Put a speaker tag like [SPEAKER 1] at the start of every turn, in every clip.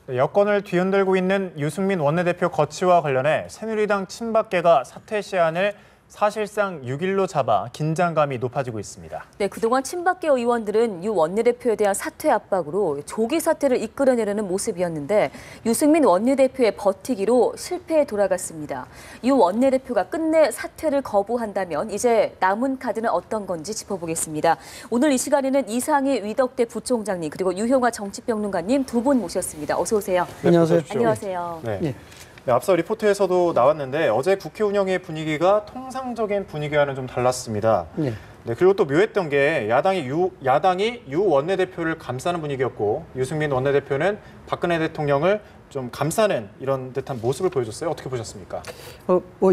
[SPEAKER 1] 여권을 뒤흔들고 있는 유승민 원내대표 거취와 관련해 새누리당 친박계가 사퇴 시한을 사실상 6일로 잡아 긴장감이 높아지고 있습니다.
[SPEAKER 2] 네, 그동안 친박계 의원들은 유 원내대표에 대한 사퇴 압박으로 조기 사퇴를 이끌어내려는 모습이었는데 유승민 원내대표의 버티기로 실패에 돌아갔습니다. 유 원내대표가 끝내 사퇴를 거부한다면 이제 남은 카드는 어떤 건지 짚어보겠습니다. 오늘 이 시간에는 이상희 위덕대 부총장님 그리고 유형아 정치평론가님 두 분 모셨습니다. 어서 오세요.
[SPEAKER 1] 네,
[SPEAKER 3] 안녕하세요.
[SPEAKER 2] 안녕하세요.
[SPEAKER 1] 네.
[SPEAKER 3] 예.
[SPEAKER 1] 네, 앞서 리포트에서도 나왔는데 어제 국회 운영의 분위기가 통상적인 분위기와는 좀 달랐습니다.
[SPEAKER 3] 예.
[SPEAKER 1] 네, 그리고 또 묘했던 게 야당이 유 원내대표를 감싸는 분위기였고 유승민 원내대표는 박근혜 대통령을 좀 감싸는 이런 듯한 모습을 보여줬어요. 어떻게 보셨습니까?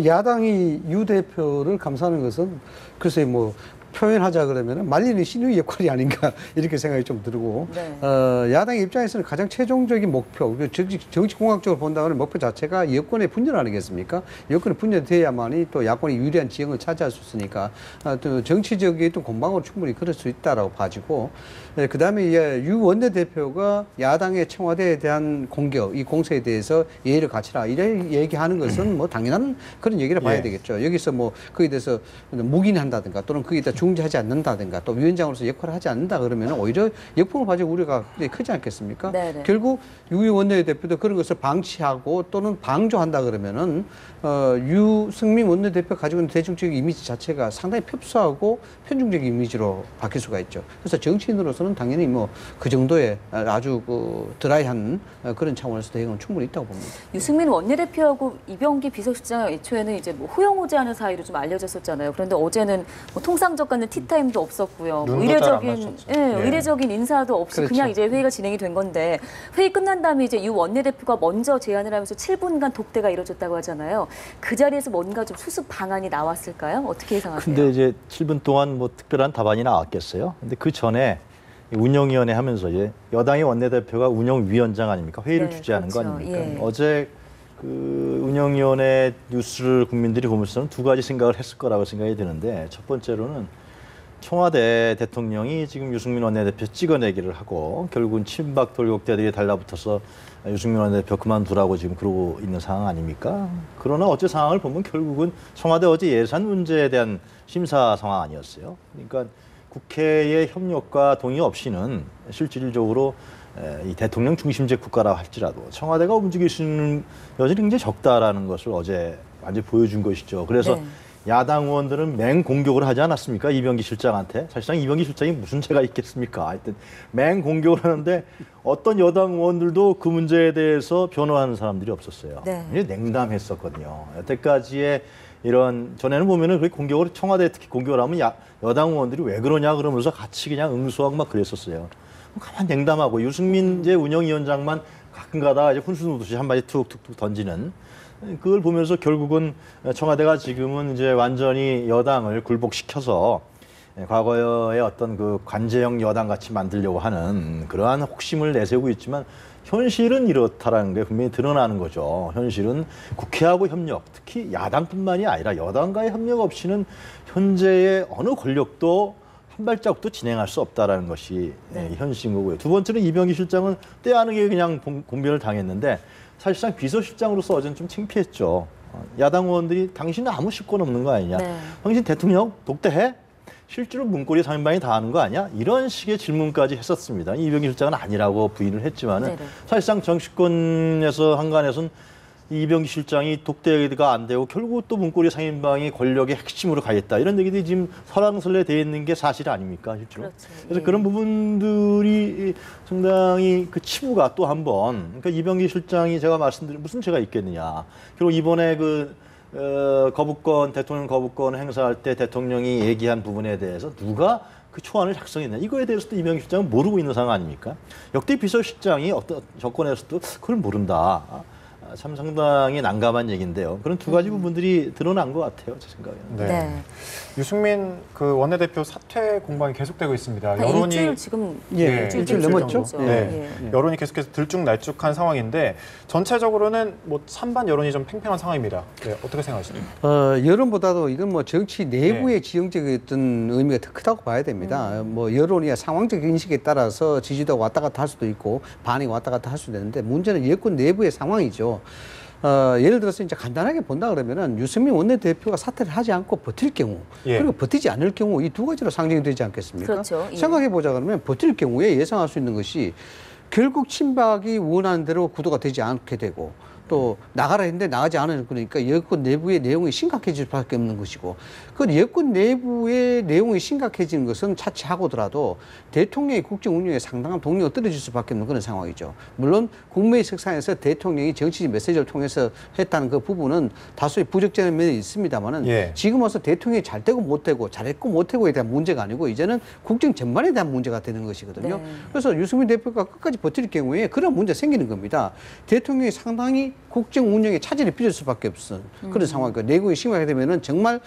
[SPEAKER 3] 야당이 유 대표를 감싸는 것은 글쎄 표현하자 그러면 말리는 신우의 역할이 아닌가 이렇게 생각이 좀 들고
[SPEAKER 2] 네.
[SPEAKER 3] 야당의 입장에서는 가장 최종적인 목표, 정치공학적으로 본다면 목표 자체가 여권의 분열 아니겠습니까? 여권의 분열돼야만이 또 야권이 유리한 지형을 차지할 수 있으니까 또 정치적인 또 공방으로 충분히 그럴 수 있다라고 봐지고 그다음에 유 원내대표가 야당의 청와대에 대한 공격, 이 공세에 대해서 예의를 갖추라 이래 얘기하는 것은 당연한 그런 얘기를 봐야 되겠죠. 여기서 거기에 대해서 묵인한다든가 또는 거기에 대해서 중재하지 않는다든가 또 위원장으로서 역할을 하지 않는다 그러면 오히려 역풍을 맞을 우려가 크지 않겠습니까?
[SPEAKER 2] 네네.
[SPEAKER 3] 결국 유 원내대표도 그런 것을 방치하고 또는 방조한다 그러면은 유승민 원내대표 가지고 있는 대중적인 이미지 자체가 상당히 협소하고 편중적인 이미지로 바뀔 수가 있죠. 그래서 정치인으로서는 당연히 그 정도의 아주 드라이한 그런 차원에서 대응은 충분히 있다고 봅니다.
[SPEAKER 2] 유승민 원내대표하고 이병기 비서실장 애초에는 이제 호영호재하는 사이로 좀 알려졌었잖아요. 그런데 어제는 통상적과는 티타임도 없었고요. 의례적인 인사도 없이
[SPEAKER 3] 그렇죠.
[SPEAKER 2] 그냥 이제 회의가 진행이 된 건데 회의 끝난 다음에 이제 유 원내대표가 먼저 제안을 하면서 7분간 독대가 이뤄졌다고 하잖아요. 그 자리에서 뭔가 좀 수습 방안이 나왔을까요? 어떻게 예상하세요?
[SPEAKER 4] 근데 이제 7분 동안 특별한 답안이 나왔겠어요. 근데 그 전에 운영위원회 하면서 이제 여당의 원내대표가 운영위원장 아닙니까? 회의를 주재하는 거 아닙니까?
[SPEAKER 2] 예.
[SPEAKER 4] 어제 그 운영위원회 뉴스를 국민들이 보면서는 두 가지 생각을 했을 거라고 생각이 드는데 첫 번째로는 청와대 대통령이 지금 유승민 원내대표 찍어내기를 하고 결국은 친박 돌격대들이 달라붙어서 유승민 원내대표 그만두라고 지금 그러고 있는 상황 아닙니까? 그러나 어제 상황을 보면 결국은 청와대 어제 예산 문제에 대한 심사 상황 아니었어요. 그러니까 국회의 협력과 동의 없이는 실질적으로 이 대통령 중심제 국가라 할지라도 청와대가 움직일 수 있는 여전히 굉장히 적다라는 것을 어제 완전히 보여준 것이죠. 그래서 야당 의원들은 맹공격을 하지 않았습니까? 이병기 실장한테. 사실상 이병기 실장이 무슨 죄가 있겠습니까? 하여튼 맹공격을 하는데 어떤 여당 의원들도 그 문제에 대해서 변호하는 사람들이 없었어요. 굉장히 냉담했었거든요. 여태까지의 이런 전에는 보면은 그 공격을 청와대 특히 공격을 하면 여당 의원들이 왜 그러냐 그러면서 같이 그냥 응수하고 막 그랬었어요. 가만 냉담하고 유승민 이제 운영위원장만 가끔가다 이제 훈수 놓듯이 한마디 툭툭툭 던지는 그걸 보면서 결국은 청와대가 지금은 이제 완전히 여당을 굴복시켜서 과거의 어떤 그 관제형 여당 같이 만들려고 하는 그러한 혹심을 내세우고 있지만 현실은 이렇다라는 게 분명히 드러나는 거죠. 현실은 국회하고 협력, 특히 야당뿐만이 아니라 여당과의 협력 없이는 현재의 어느 권력도 한 발자국도 진행할 수 없다라는 것이 현실인 거고요. 두 번째는 이병기 실장은 때 아니게 그냥 공변을 당했는데 사실상 비서실장으로서 어제는 좀 창피했죠. 야당 의원들이 당신은 아무 실권 없는 거 아니냐. 당신 대통령 독대해? 실제로 문고리 3인방이 다 하는 거 아니야? 이런 식의 질문까지 했었습니다. 이병기 실장은 아니라고 부인을 했지만은 사실상 정치권에서 한간에서는 이병기 실장이 독대가 안 되고 결국 또 문고리 3인방이 권력의 핵심으로 가겠다. 이런 얘기들이 지금 설왕설래 돼 있는 게 사실 아닙니까? 실제로. 그래서 그런 부분들이 상당히 그 치부가 또 한 번, 그러니까 이병기 실장이 제가 말씀드린 무슨 죄가 있겠느냐. 그리고 이번에 대통령 거부권 행사할 때 대통령이 얘기한 부분에 대해서 누가 그 초안을 작성했냐. 이거에 대해서도 이병기 실장은 모르고 있는 상황 아닙니까? 역대 비서실장이 어떤 정권에서도 그걸 모른다. 참 상당히 난감한 얘기인데요. 그런 두 가지 부분들이 드러난 것 같아요, 제 생각에는.
[SPEAKER 1] 네.
[SPEAKER 2] 네.
[SPEAKER 1] 유승민 그 원내대표 사퇴 공방이 계속되고 있습니다.
[SPEAKER 2] 한
[SPEAKER 1] 여론이
[SPEAKER 2] 일주일 지금
[SPEAKER 3] 예,
[SPEAKER 2] 일주일
[SPEAKER 3] 넘었죠?
[SPEAKER 2] 정도.
[SPEAKER 1] 네.
[SPEAKER 2] 예.
[SPEAKER 1] 여론이 계속해서 들쭉날쭉한 상황인데 전체적으로는 뭐 찬반 여론이 좀 팽팽한 상황입니다. 네, 어떻게 생각하십니까?
[SPEAKER 3] 여론보다도 이건 뭐 정치 내부의 지형적인 어떤 의미가 더 크다고 봐야 됩니다. 뭐 여론이 상황적 인식에 따라서 지지도가 왔다 갔다 할 수도 있고 반응이 왔다 갔다 할 수도 있는데 문제는 여권 내부의 상황이죠. 예를 들어서 이제 간단하게 본다 그러면은 유승민 원내대표가 사퇴를 하지 않고 버틸 경우
[SPEAKER 1] 예.
[SPEAKER 3] 그리고 버티지 않을 경우 이 두 가지로 상정이 되지 않겠습니까?
[SPEAKER 2] 그렇죠. 예.
[SPEAKER 3] 생각해 보자 그러면 버틸 경우에 예상할 수 있는 것이 결국 친박이 원하는 대로 구도가 되지 않게 되고 또 나가라 했는데 나가지 않으니까 그러니까 여권 내부의 내용이 심각해질 수밖에 없는 것이고 그 여권 내부의 내용이 심각해지는 것은 차치하고더라도 대통령의 국정 운영에 상당한 동력이 떨어질 수밖에 없는 그런 상황이죠. 물론 국무회의 석상에서 대통령이 정치적 메시지를 통해서 했다는 그 부분은 다소의 부적절한 면이 있습니다만은
[SPEAKER 1] 예.
[SPEAKER 3] 지금 와서 대통령이 잘 되고 못 되고 잘했고 못 되고에 대한 문제가 아니고 이제는 국정 전반에 대한 문제가 되는 것이거든요.
[SPEAKER 2] 네.
[SPEAKER 3] 그래서 유승민 대표가 끝까지 버틸 경우에 그런 문제 생기는 겁니다. 대통령이 상당히 국정 운영에 차질이 빚을 수밖에 없는 그런 상황이고 내국이 심하게 되면은 정말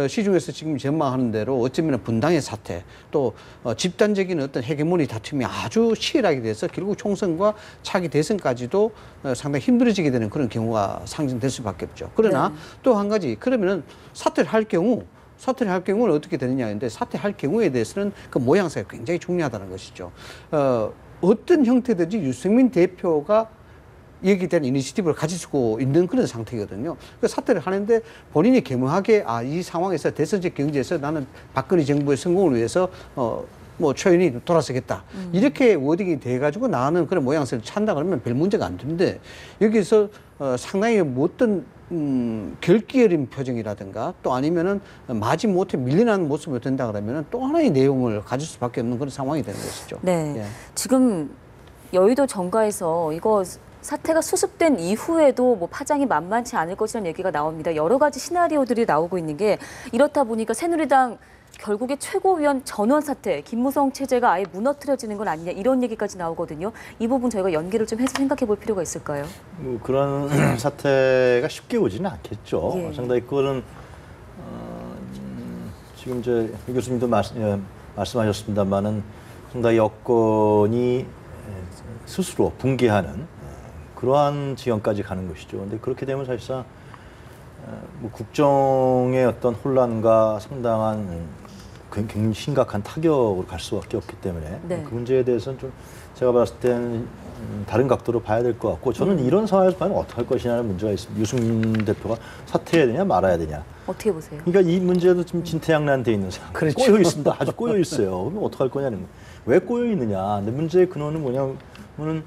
[SPEAKER 3] 시중에서 지금 전망하는 대로 어쩌면 분당의 사태 또 집단적인 어떤 헤게모니 다툼이 아주 치열하게 돼서 결국 총선과 차기 대선까지도 상당히 힘들어지게 되는 그런 경우가 상징될 수밖에 없죠. 그러나
[SPEAKER 2] 네.
[SPEAKER 3] 또 한 가지 그러면은 사퇴를 할 경우는 어떻게 되느냐인데 사퇴할 경우에 대해서는 그 모양새가 굉장히 중요하다는 것이죠. 어떤 형태든지 유승민 대표가 여기에 대한 이니시티브를 가지고 있는 그런 상태거든요. 그 사퇴를 하는데 본인이 겸허하게 이 상황에서 대선적 경제에서 나는 박근혜 정부의 성공을 위해서 뭐 초연히 돌아서겠다. 이렇게 워딩이 돼가지고 나는 그런 모양새를 찬다 그러면 별 문제가 안 되는데 여기서 상당히 어떤 결기 어린 표정이라든가 또 아니면은 마지못해 밀려나는 모습을 든다 그러면은 또 하나의 내용을 가질 수밖에 없는 그런 상황이 되는 것이죠.
[SPEAKER 2] 네.
[SPEAKER 3] 예.
[SPEAKER 2] 지금 여의도 정가에서 이거 사태가 수습된 이후에도 뭐 파장이 만만치 않을 것이라는 얘기가 나옵니다. 여러 가지 시나리오들이 나오고 있는 게 이렇다 보니까 새누리당 결국에 최고위원 전원 사퇴, 김무성 체제가 아예 무너뜨려지는 건 아니냐 이런 얘기까지 나오거든요. 이 부분 저희가 연계를 좀 해서 생각해 볼 필요가 있을까요?
[SPEAKER 4] 뭐 그런 사태가 쉽게 오지는 않겠죠.
[SPEAKER 2] 예.
[SPEAKER 4] 상당히 그거는 지금 이제 유 교수님도 말씀하셨습니다만은 상당히 여건이 스스로 붕괴하는 그러한 지경까지 가는 것이죠. 근데 그렇게 되면 사실상 뭐 국정의 어떤 혼란과 상당한 굉장히 심각한 타격으로 갈 수밖에 없기 때문에
[SPEAKER 2] 네.
[SPEAKER 4] 그 문제에 대해서는 좀 제가 봤을 때는 다른 각도로 봐야 될 것 같고 저는 이런 상황에서 과연 어떻게 할 것이냐는 문제가 있습니다. 유승민 대표가 사퇴해야 되냐 말아야 되냐.
[SPEAKER 2] 어떻게 보세요?
[SPEAKER 4] 그러니까 이 문제도 좀 진퇴양난돼 있는 상황.
[SPEAKER 3] 그렇죠.
[SPEAKER 4] 꼬여 있습니다. 아주 꼬여 있어요. 그럼 어떻게 할 거냐는 거예요. 왜 꼬여 있느냐. 근데 문제의 근원은 뭐냐면은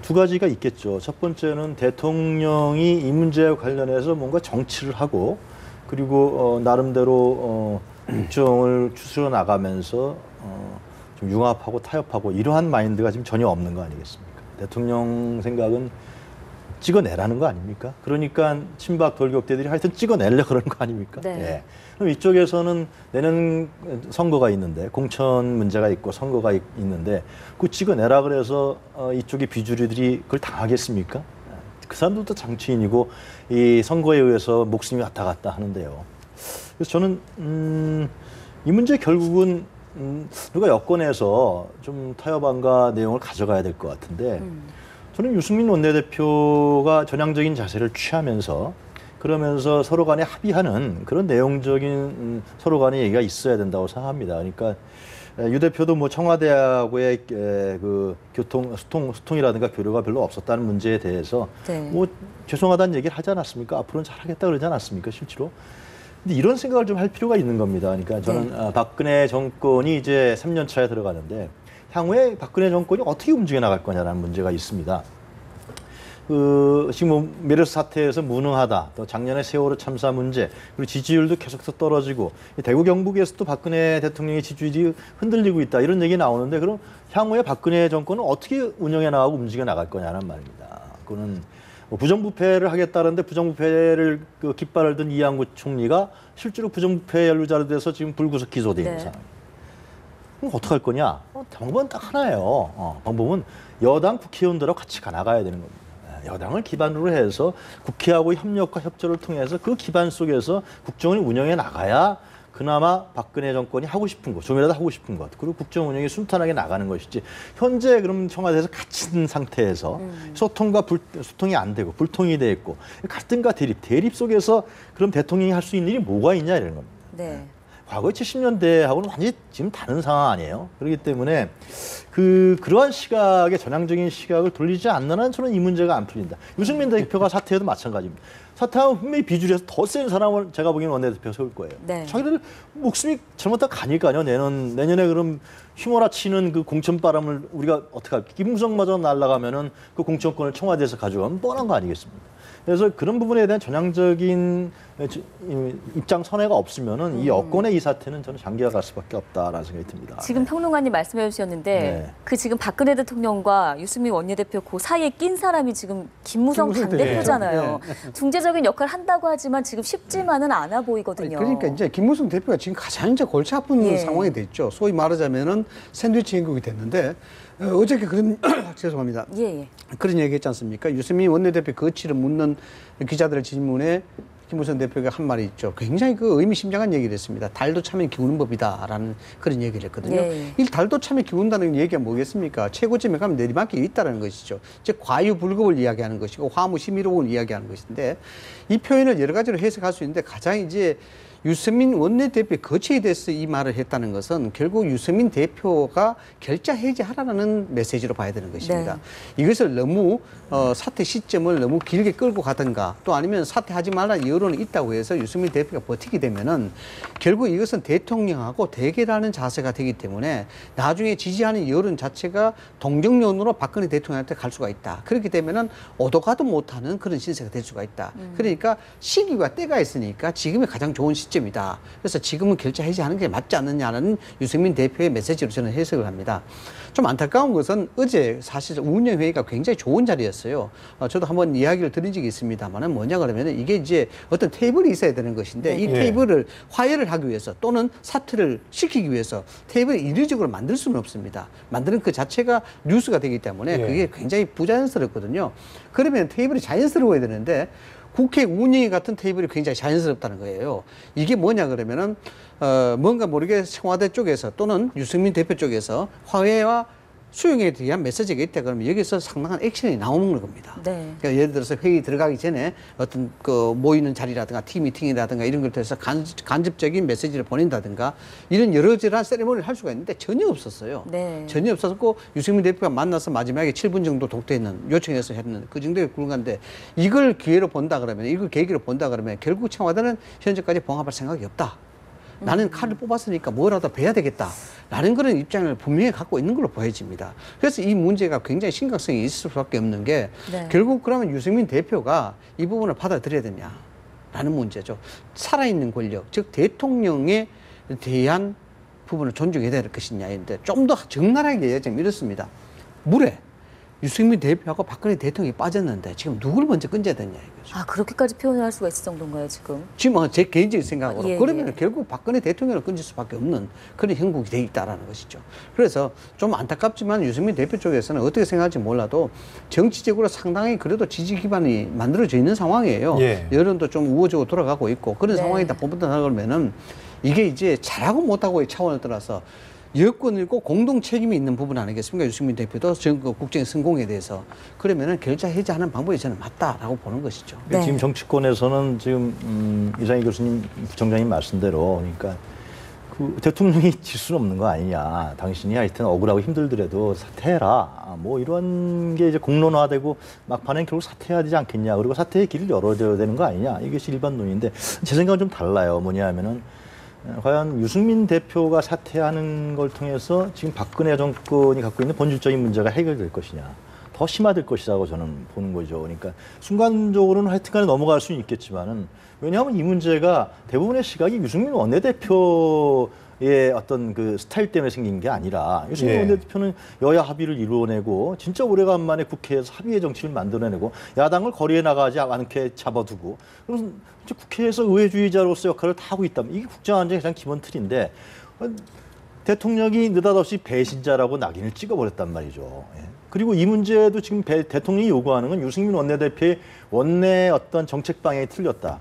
[SPEAKER 4] 두 가지가 있겠죠. 첫 번째는 대통령이 이 문제와 관련해서 뭔가 정치를 하고 그리고 나름대로 국정을 추스려 나가면서 좀 융합하고 타협하고 이러한 마인드가 지금 전혀 없는 거 아니겠습니까? 대통령 생각은 찍어내라는 거 아닙니까? 그러니까 친박 돌격대들이 하여튼 찍어내려고 그러는 거 아닙니까?
[SPEAKER 2] 네.
[SPEAKER 4] 예. 그럼 이쪽에서는 내년 선거가 있는데 공천 문제가 있고 선거가 있는데 그 찍어내라 그래서 이쪽의 비주류들이 그걸 당하겠습니까? 그 사람들도 정치인이고 이 선거에 의해서 목숨이 왔다 갔다 하는데요. 그래서 저는 이 문제 결국은 누가 여권에서 좀 타협안과 내용을 가져가야 될 것 같은데 저는 유승민 원내대표가 전향적인 자세를 취하면서 그러면서 서로 간에 합의하는 그런 내용적인 서로 간의 얘기가 있어야 된다고 생각합니다. 그러니까 유 대표도 뭐 청와대하고의 그 소통이라든가 교류가 별로 없었다는 문제에 대해서
[SPEAKER 2] 네.
[SPEAKER 4] 뭐 죄송하다는 얘기를 하지 않았습니까? 앞으로는 잘하겠다 그러지 않았습니까? 실제로. 근데 이런 생각을 좀 할 필요가 있는 겁니다. 그러니까 저는 박근혜 정권이 이제 3년 차에 들어가는데 향후에 박근혜 정권이 어떻게 움직여 나갈 거냐라는 문제가 있습니다. 지금 뭐 메르스 사태에서 무능하다. 또 작년에 세월호 참사 문제, 그리고 지지율도 계속해서 떨어지고 대구 경북에서도 박근혜 대통령의 지지율이 흔들리고 있다. 이런 얘기 나오는데 그럼 향후에 박근혜 정권은 어떻게 운영해 나가고 움직여 나갈 거냐는 말입니다. 그거는 뭐 부정부패를 하겠다는데 부정부패를 그 깃발을 든 이양구 총리가 실제로 부정부패 연루자로 돼서 지금 불구속 기소돼 있는 상황. 그럼 어떻게 할 거냐? 방법은 딱 하나예요. 방법은 여당 국회의원들하고 같이 나가야 되는 겁니다. 여당을 기반으로 해서 국회하고 협력과 협조를 통해서 그 기반 속에서 국정을 운영해 나가야 그나마 박근혜 정권이 하고 싶은 것, 좀이라도 하고 싶은 것, 그리고 국정 운영이 순탄하게 나가는 것이지. 현재 그럼 청와대에서 갇힌 상태에서 소통이 안 되고 불통이 돼 있고 갈등과 대립 속에서 그럼 대통령이 할 수 있는 일이 뭐가 있냐 이런 겁니다.
[SPEAKER 2] 네.
[SPEAKER 4] 과거 70년대하고는 완전히 지금 다른 상황 아니에요. 그렇기 때문에 그러한 시각의 전향적인 시각을 돌리지 않는 한 저는 이 문제가 안 풀린다. 유승민 대표가 사퇴해도 마찬가지입니다. 사퇴하면 분명히 비주류에서 더 센 사람을 제가 보기에는 원내대표 세울 거예요.
[SPEAKER 2] 네.
[SPEAKER 4] 자기들 목숨이 잘못다 가니까요. 내년에 그럼 휘몰아치는 그 공천바람을 우리가 어떻게 할까? 김무성마저 날아가면은 그 공천권을 청와대에서 가져가면 뻔한 거 아니겠습니까? 그래서 그런 부분에 대한 전향적인 입장 선회가 없으면은 이 여권의 이 사태는 저는 장기가 갈 수밖에 없다라는 생각이 듭니다.
[SPEAKER 2] 지금 평론가님 말씀해 주셨는데
[SPEAKER 4] 네.
[SPEAKER 2] 그 지금 박근혜 대통령과 유승민 원내대표 그 사이에 낀 사람이 지금 김무성
[SPEAKER 3] 김무성
[SPEAKER 2] 당대표잖아요. 중재적인 역할을 한다고 하지만 지금 쉽지만은 않아 보이거든요.
[SPEAKER 3] 그러니까 이제 김무성 대표가 지금 가장 이제 골치 아픈
[SPEAKER 2] 예.
[SPEAKER 3] 상황이 됐죠. 소위 말하자면은 샌드위치 행국이 됐는데 어저께 그런 죄송합니다.
[SPEAKER 2] 예.
[SPEAKER 3] 그런 얘기했지 않습니까? 유승민 원내대표 거취를 묻는 기자들의 질문에 김무성 대표가 한 말이 있죠. 굉장히 그 의미심장한 얘기를 했습니다. 달도 차면 기우는 법이다라는 그런 얘기를 했거든요.
[SPEAKER 2] 예.
[SPEAKER 3] 이 달도 차면 기운다는 얘기가 뭐겠습니까? 최고점에 가면 내리막길이 있다는 것이죠. 즉 과유불급을 이야기하는 것이고 화무심이로움을 이야기하는 것인데 이 표현을 여러 가지로 해석할 수 있는데 가장 이제 유승민 원내대표의 거취에 대해서 이 말을 했다는 것은 결국 유승민 대표가 결자 해지하라는 메시지로 봐야 되는 것입니다.
[SPEAKER 2] 네.
[SPEAKER 3] 이것을 너무 사퇴 시점을 너무 길게 끌고 가든가 또 아니면 사퇴하지 말라는 여론이 있다고 해서 유승민 대표가 버티게 되면은 결국 이것은 대통령하고 대결하는 자세가 되기 때문에 나중에 지지하는 여론 자체가 동정론으로 박근혜 대통령한테 갈 수가 있다. 그렇게 되면은 오도 가도 못하는 그런 신세가 될 수가 있다. 그러니까 시기와 때가 있으니까 지금이 가장 좋은 시점이다. 그래서 지금은 결자 해지하는 게 맞지 않느냐는 유승민 대표의 메시지로 저는 해석을 합니다. 좀 안타까운 것은 어제 사실 운영회의가 굉장히 좋은 자리였어요. 저도 한번 이야기를 드린 적이 있습니다만은 뭐냐 그러면 이게 이제 어떤 테이블이 있어야 되는 것인데 이 테이블을 화해를 하기 위해서 또는 사퇴를 시키기 위해서 테이블을 이례적으로 만들 수는 없습니다. 만드는 그 자체가 뉴스가 되기 때문에 그게 굉장히 부자연스럽거든요. 그러면 테이블이 자연스러워야 되는데 국회 운영위 같은 테이블이 굉장히 자연스럽다는 거예요. 이게 뭐냐 그러면은 뭔가 모르게 청와대 쪽에서 또는 유승민 대표 쪽에서 화해와 수용에 대한 메시지가 있다 그러면 여기서 상당한 액션이 나오는 겁니다.
[SPEAKER 2] 네.
[SPEAKER 3] 그러니까 예를 들어서 회의 들어가기 전에 어떤 그 모이는 자리라든가 팀 미팅이라든가 이런 걸 통해서 간접적인 메시지를 보낸다든가 이런 여러저러한 세레모니를 할 수가 있는데 전혀 없었어요.
[SPEAKER 2] 네.
[SPEAKER 3] 전혀 없었고 유승민 대표가 만나서 마지막에 7분 정도 독대했는 요청해서 했는 그 정도의 굴간데 이걸 기회로 본다 그러면 이걸 계기로 본다 그러면 결국 청와대는 현재까지 봉합할 생각이 없다. 나는 칼을 뽑았으니까 뭐라도 베야 되겠다. 라는 그런 입장을 분명히 갖고 있는 걸로 보여집니다. 그래서 이 문제가 굉장히 심각성이 있을 수밖에 없는 게 결국 그러면 유승민 대표가 이 부분을 받아들여야 되냐. 라는 문제죠. 살아있는 권력, 즉 대통령에 대한 부분을 존중해야 될 것이냐인데 좀 더 적나라하게 얘기하자면 이렇습니다. 물에 유승민 대표하고 박근혜 대통령이 빠졌는데 지금 누굴 먼저 건져야 되냐 이거죠.
[SPEAKER 2] 아, 그렇게까지 표현을 할 수가 있을 정도인가요, 지금?
[SPEAKER 3] 지금 제 개인적인 생각으로
[SPEAKER 2] 예,
[SPEAKER 3] 그러면
[SPEAKER 2] 예.
[SPEAKER 3] 결국 박근혜 대통령을 건질 수밖에 없는 그런 형국이 돼 있다라는 것이죠. 그래서 좀 안타깝지만 유승민 대표 쪽에서는 어떻게 생각할지 몰라도 정치적으로 상당히 그래도 지지 기반이 만들어져 있는 상황이에요.
[SPEAKER 1] 예.
[SPEAKER 3] 여론도 좀 우호적으로 돌아가고 있고 그런
[SPEAKER 2] 네.
[SPEAKER 3] 상황이다 보다 그러면은 이게 이제 잘하고 못하고의 차원을 떠나서 여권이고 공동 책임이 있는 부분 아니겠습니까? 유승민 대표도 국정의 성공에 대해서 그러면은 결자 해지하는 방법이 저는 맞다라고 보는 것이죠.
[SPEAKER 2] 네.
[SPEAKER 4] 지금 정치권에서는 지금 이상희 교수님 부총장님 말씀대로 그러니까 그 대통령이 질 수는 없는 거 아니냐. 당신이 하여튼 억울하고 힘들더라도 사퇴해라. 뭐 이런 게 이제 공론화되고 막판엔 결국 사퇴해야 되지 않겠냐. 그리고 사퇴의 길을 열어줘야 되는 거 아니냐. 이것이 일반 논의인데 제 생각은 좀 달라요. 뭐냐 하면은 과연 유승민 대표가 사퇴하는 걸 통해서 지금 박근혜 정권이 갖고 있는 본질적인 문제가 해결될 것이냐. 더 심화될 것이라고 저는 보는 거죠. 그러니까 순간적으로는 하여튼간에 넘어갈 수는 있겠지만은 왜냐하면 이 문제가 대부분의 시각이 유승민 원내대표의 어떤 그 스타일 때문에 생긴 게 아니라 유승민 원내대표는 여야 합의를 이루어내고 진짜 오래간만에 국회에서 합의의 정치를 만들어내고 야당을 거리에 나가지 않게 잡아두고 그럼 국회에서 의회주의자로서 역할을 다 하고 있다면 이게 국정안전의 가장 기본 틀인데 대통령이 느닷없이 배신자라고 낙인을 찍어버렸단 말이죠. 예. 그리고 이 문제도 지금 대통령이 요구하는 건 유승민 원내대표의 원내 어떤 정책 방향이 틀렸다.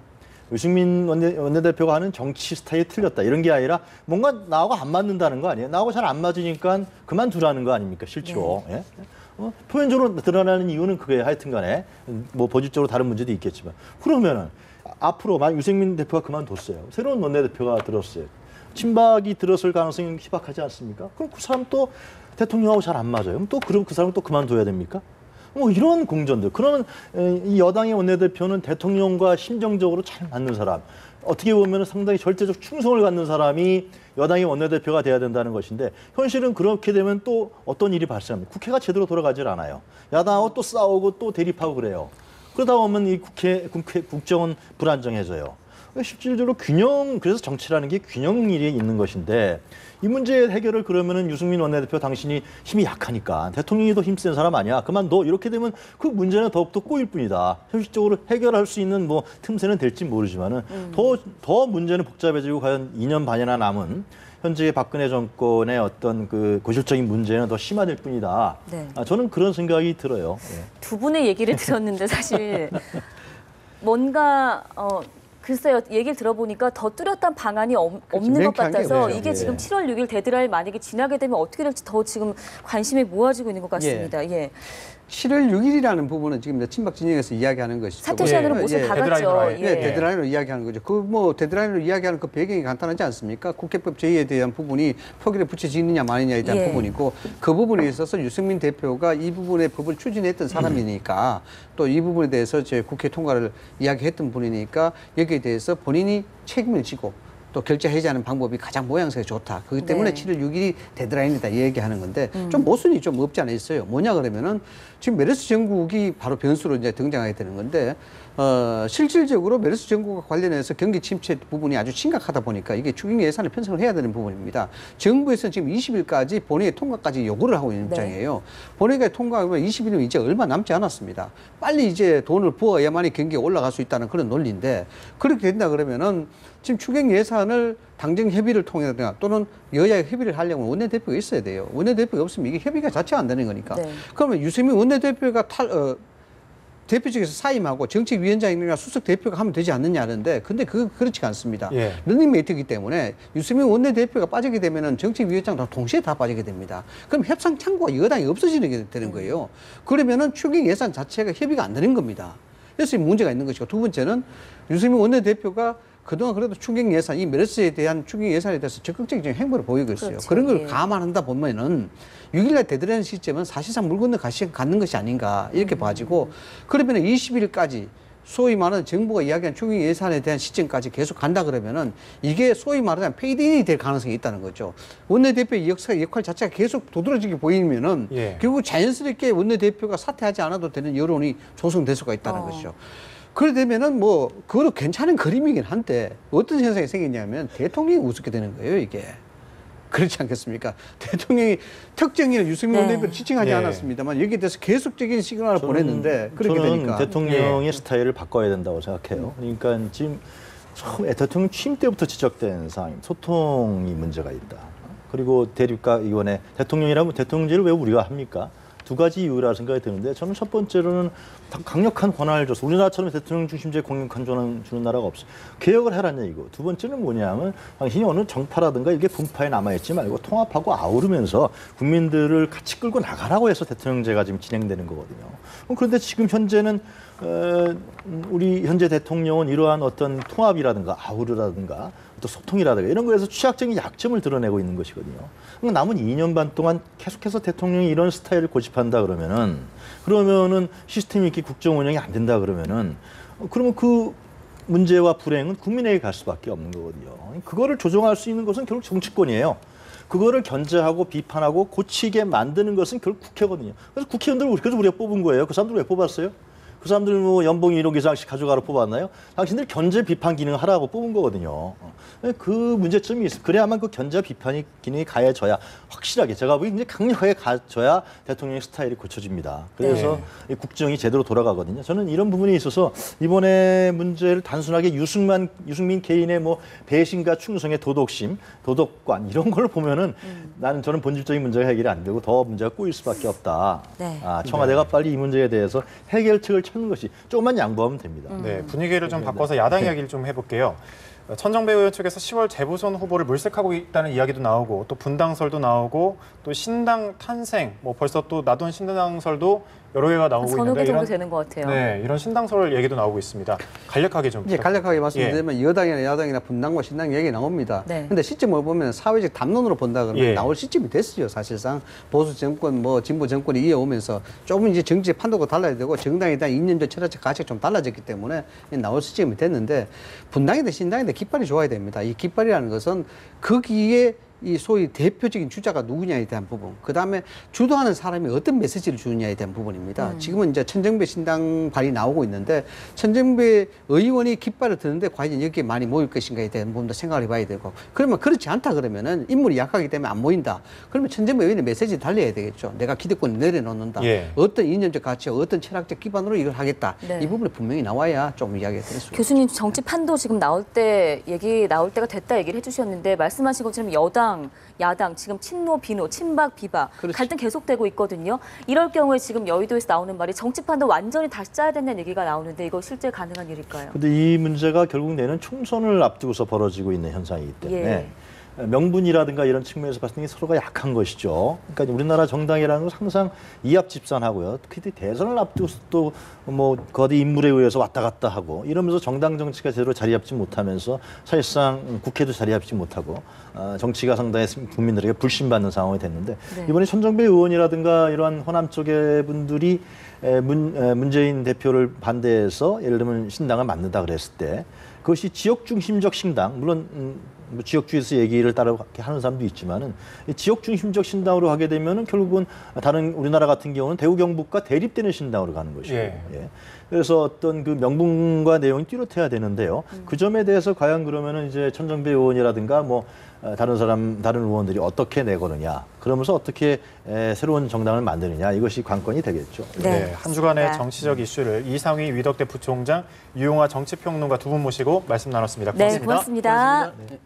[SPEAKER 4] 유승민 원내대표가 하는 정치 스타일이 틀렸다. 이런 게 아니라 뭔가 나하고 안 맞는다는 거 아니에요? 나하고 잘 안 맞으니까 그만두라는 거 아닙니까? 실제로. 예? 표현적으로 드러나는 이유는 그게 하여튼 간에 뭐 본질적으로 다른 문제도 있겠지만 그러면은 앞으로 만약 유승민 대표가 그만뒀어요. 새로운 원내대표가 들었어요. 친박이 들었을 가능성이 희박하지 않습니까? 그럼 그 사람 또 대통령하고 잘 안 맞아요. 그럼 또 그럼 그 사람 또 그만둬야 됩니까? 뭐 이런 공전들. 그러면 이 여당의 원내대표는 대통령과 심정적으로 잘 맞는 사람, 어떻게 보면 상당히 절대적 충성을 갖는 사람이 여당의 원내대표가 돼야 된다는 것인데 현실은 그렇게 되면 또 어떤 일이 발생합니다. 국회가 제대로 돌아가질 않아요. 야당하고 또 싸우고 또 대립하고 그래요. 그러다 보면 이 국정은 불안정해져요. 실질적으로 그래서 정치라는 게 균형일에 있는 것인데 이 문제의 해결을 그러면은 유승민 원내대표 당신이 힘이 약하니까 대통령이 더 힘센 사람 아니야. 그만둬. 이렇게 되면 그 문제는 더욱더 꼬일 뿐이다. 현실적으로 해결할 수 있는 뭐 틈새는 될지 모르지만은 더 문제는 복잡해지고 과연 2년 반이나 남은 현재의 박근혜 정권의 어떤 그 고질적인 문제는 더 심화될 뿐이다.
[SPEAKER 2] 네.
[SPEAKER 4] 저는 그런 생각이 들어요. 예.
[SPEAKER 2] 두 분의 얘기를 들었는데 사실 뭔가 글쎄요, 얘기를 들어보니까 더 뚜렷한 방안이 없는 것
[SPEAKER 3] 맹탕한 게
[SPEAKER 2] 같아서
[SPEAKER 3] 없네요.
[SPEAKER 2] 이게
[SPEAKER 4] 예.
[SPEAKER 2] 지금 7월 6일 데드라인 만약에 지나게 되면 어떻게 될지 더 지금 관심이 모아지고 있는 것 같습니다. 예.
[SPEAKER 3] 7월 6일이라는 부분은 지금 친박 진영에서 이야기하는 것이죠.
[SPEAKER 2] 사퇴 시한으로 모습
[SPEAKER 3] 예.
[SPEAKER 2] 다
[SPEAKER 1] 데드라인으로
[SPEAKER 2] 갔죠.
[SPEAKER 1] 아예.
[SPEAKER 3] 네, 데드라인으로 이야기하는 거죠. 그 뭐 데드라인으로 이야기하는 그 배경이 간단하지 않습니까? 국회법 제의에 대한 부분이 표결에 붙여지느냐 마느냐에 대한
[SPEAKER 2] 예.
[SPEAKER 3] 부분이고 그 부분에 있어서 유승민 대표가 이 부분의 법을 추진했던 사람이니까 또 이 부분에 대해서 제 국회 통과를 이야기했던 분이니까 여기에 대해서 본인이 책임을 지고 또 결제 해제하는 방법이 가장 모양새가 좋다. 그렇기 때문에
[SPEAKER 2] 네.
[SPEAKER 3] 7월 6일이 데드라인이다 얘기하는 건데 좀 모순이 좀 없지 않아 있어요. 뭐냐 그러면은 지금 메르스 전국이 바로 변수로 이제 등장하게 되는 건데 실질적으로 메르스 전국과 관련해서 경기 침체 부분이 아주 심각하다 보니까 이게 추경 예산을 편성을 해야 되는 부분입니다. 정부에서는 지금 20일까지 본회의 통과까지 요구를 하고 있는
[SPEAKER 2] 네.
[SPEAKER 3] 입장이에요. 본회의가 통과하면 20일이면 이제 얼마 남지 않았습니다. 빨리 이제 돈을 부어야만이 경기가 올라갈 수 있다는 그런 논리인데 그렇게 된다 그러면은 지금 추경 예산을 당정 협의를 통해서나 또는 여야의 협의를 하려면 원내대표가 있어야 돼요. 원내대표가 없으면 이게 협의가 자체가 안 되는 거니까.
[SPEAKER 2] 네.
[SPEAKER 3] 그러면 유승민 원내대표가 대표 측에서 사임하고 정책위원장이나 수석 대표가 하면 되지 않느냐 하는데 근데 그렇지가 않습니다.
[SPEAKER 1] 예.
[SPEAKER 3] 런닝메이트이기 때문에 유승민 원내대표가 빠지게 되면은 정책위원장 다 동시에 다 빠지게 됩니다. 그럼 협상 창구가 여당이 없어지는 게 되는 거예요. 그러면은 추경 예산 자체가 협의가 안 되는 겁니다. 그래서 문제가 있는 것이고 두 번째는 유승민 원내대표가 그동안 그래도 추경 예산, 이 메르스에 대한 추경 예산에 대해서 적극적인 행보를 보이고 있어요.
[SPEAKER 2] 그렇죠.
[SPEAKER 3] 그런 걸
[SPEAKER 2] 예.
[SPEAKER 3] 감안한다 보면은 6일날 데드라인 시점은 사실상 물 건너 갖는 것이 아닌가 이렇게 봐지고 그러면 20일까지 소위 말하는 정부가 이야기한 추경 예산에 대한 시점까지 계속 간다 그러면은 이게 소위 말하는 페이드인이 될 가능성이 있다는 거죠. 원내대표의 역할 자체가 계속 도드라지게 보이면은
[SPEAKER 1] 예.
[SPEAKER 3] 결국 자연스럽게 원내대표가 사퇴하지 않아도 되는 여론이 조성될 수가 있다는 것이죠. 그래 되면은 뭐 그거도 괜찮은 그림이긴 한데 어떤 현상이 생기냐면 대통령이 우습게 되는 거예요 이게. 그렇지 않겠습니까? 대통령이 특정인을 유승민
[SPEAKER 2] 네.
[SPEAKER 3] 원내대표를 지칭하지
[SPEAKER 1] 예.
[SPEAKER 3] 않았습니다만 여기에 대해서 계속적인 시그널을 보냈는데 그렇게
[SPEAKER 4] 저는
[SPEAKER 3] 되니까
[SPEAKER 4] 대통령의 스타일을 바꿔야 된다고 생각해요. 그러니까 지금 처음에 대통령 취임 때부터 지적된 사항, 소통이 문제가 있다. 그리고 대립과 이번에 대통령이라면 대통령제를 왜 우리가 합니까? 두 가지 이유라 생각이 드는데 저는 첫 번째로는 강력한 권한을 줘서 우리나라처럼 대통령 중심제 강력한 권한을 주는 나라가 없어요. 개혁을 하라는 얘기고 두 번째는 뭐냐면 당신이 어느 정파라든가 이게 분파에 남아있지 말고 통합하고 아우르면서 국민들을 같이 끌고 나가라고 해서 대통령제가 지금 진행되는 거거든요. 그런데 지금 현재는 우리 현재 대통령은 이러한 어떤 통합이라든가 아우르라든가 또 소통이라든가 이런 거에서 취약적인 약점을 드러내고 있는 것이거든요. 남은 2년 반 동안 계속해서 대통령이 이런 스타일을 고집한다 그러면은 시스템 있게 국정 운영이 안 된다 그러면 그 문제와 불행은 국민에게 갈 수밖에 없는 거거든요. 그거를 조정할 수 있는 것은 결국 정치권이에요. 그거를 견제하고 비판하고 고치게 만드는 것은 결국 국회거든요. 그래서 국회의원들을 그래서 우리가 뽑은 거예요. 그 사람들 왜 뽑았어요? 그 사람들 뭐 연봉이 1억 이상씩 가져가러 뽑았나요? 당신들 견제 비판 기능 하라고 뽑은 거거든요. 그 문제점이 있어. 그래야만 그 견제 비판 기능이 가해져야 확실하게 제가 보기 굉장히 강력하게 가져야 대통령의 스타일이 고쳐집니다. 그래서 이 국정이 제대로 돌아가거든요. 저는 이런 부분이 있어서 이번에 문제를 단순하게 유승민 개인의 뭐 배신과 충성의 도덕심, 도덕관 이런 걸 보면은 저는 본질적인 문제가 해결이 안 되고 더 문제가 꼬일 수밖에 없다.
[SPEAKER 2] 네.
[SPEAKER 4] 청와대가 빨리 이 문제에 대해서 해결책을 찾는 것이 조금만 양보하면 됩니다.
[SPEAKER 1] 네, 분위기를 좀 바꿔서 야당 이야기를 좀 해볼게요. 천정배 의원 측에서 10월 재보선 후보를 물색하고 있다는 이야기도 나오고 또 분당설도 나오고 또 신당 탄생, 뭐 벌써 또 나돈 신당설도 여러 개가 나오고
[SPEAKER 2] 서너
[SPEAKER 1] 있는데
[SPEAKER 2] 개 정도 되는 것 같아요.
[SPEAKER 1] 네, 이런 신당설 얘기도 나오고 있습니다. 간략하게 좀
[SPEAKER 3] 이제 간략하게 말씀드리면
[SPEAKER 1] 예.
[SPEAKER 3] 여당이나 야당이나 분당과 신당 얘기 나옵니다.
[SPEAKER 2] 네.
[SPEAKER 3] 근데 시점을 보면 사회적 담론으로 본다 그러면
[SPEAKER 1] 예.
[SPEAKER 3] 나올 시점이 됐어요. 사실상 보수 정권, 뭐 진보 정권이 이어오면서 조금 이제 정치 판도가 달라야 되고 정당에 대한 이념적 철학적 가치가 좀 달라졌기 때문에 나올 시점이 됐는데 분당이든 신당이든 깃발이 좋아야 됩니다. 이 깃발이라는 것은 거기에 이 소위 대표적인 주자가 누구냐에 대한 부분, 그 다음에 주도하는 사람이 어떤 메시지를 주느냐에 대한 부분입니다. 지금은 이제 천정배 신당 발이 나오고 있는데 천정배 의원이 깃발을 드는데 과연 여기에 많이 모일 것인가에 대한 부분도 생각을 해봐야 되고, 그러면 그렇지 않다 그러면은 인물이 약하기 때문에 안 모인다. 그러면 천정배 의원의 메시지를 달려야 되겠죠. 내가 기득권을 내려놓는다.
[SPEAKER 1] 예.
[SPEAKER 3] 어떤 이념적 가치와 어떤 철학적 기반으로 이걸 하겠다.
[SPEAKER 2] 네.
[SPEAKER 3] 이 부분이 분명히 나와야 좀 이야기가 될 수 있습니다.
[SPEAKER 2] 교수님 정치 판도 지금 나올 때가 됐다 얘기를 해주셨는데 말씀하신 것처럼 여당, 야당 지금 친노, 비노, 친박, 비박
[SPEAKER 3] 그렇죠.
[SPEAKER 2] 갈등 계속되고 있거든요. 이럴 경우에 지금 여의도에서 나오는 말이 정치 판도 완전히 다시 짜야 된다는 얘기가 나오는데 이거 실제 가능한 일일까요?
[SPEAKER 4] 근데 이 문제가 결국 내년 총선을 앞두고서 벌어지고 있는 현상이기 때문에
[SPEAKER 2] 예.
[SPEAKER 4] 명분이라든가 이런 측면에서 봤을 때 서로가 약한 것이죠. 그러니까 우리나라 정당이라는 건 항상 이합집산하고요. 특히 대선을 앞두고서 또 뭐 거대 인물에 의해서 왔다 갔다 하고 이러면서 정당 정치가 제대로 자리 잡지 못하면서 사실상 국회도 자리 잡지 못하고 정치가 상당히 국민들에게 불신받는 상황이 됐는데
[SPEAKER 2] 네.
[SPEAKER 4] 이번에 천정배 의원이라든가 이러한 호남 쪽의 분들이 문재인 대표를 반대해서 예를 들면 신당을 만든다 그랬을 때 그것이 지역 중심적 신당, 물론 뭐 지역주의에서 얘기를 따로 하는 사람도 있지만은 지역 중심적 신당으로 하게 되면은 결국은 다른 우리나라 같은 경우는 대구 경북과 대립되는 신당으로 가는 것이고,
[SPEAKER 1] 예.
[SPEAKER 4] 예. 그래서 어떤 그 명분과 내용이 뚜렷해야 되는데요. 그 점에 대해서 과연 그러면은 이제 천정배 의원이라든가 뭐 다른 의원들이 어떻게 내거느냐, 그러면서 어떻게 새로운 정당을 만드느냐, 이것이 관건이 되겠죠.
[SPEAKER 1] 네, 한 주간의
[SPEAKER 2] 알겠습니다.
[SPEAKER 1] 정치적 이슈를 이상희 위덕대 부총장, 유용하 정치평론가 두 분 모시고 말씀 나눴습니다.
[SPEAKER 2] 네,
[SPEAKER 1] 고맙습니다.
[SPEAKER 2] 고맙습니다.
[SPEAKER 4] 네.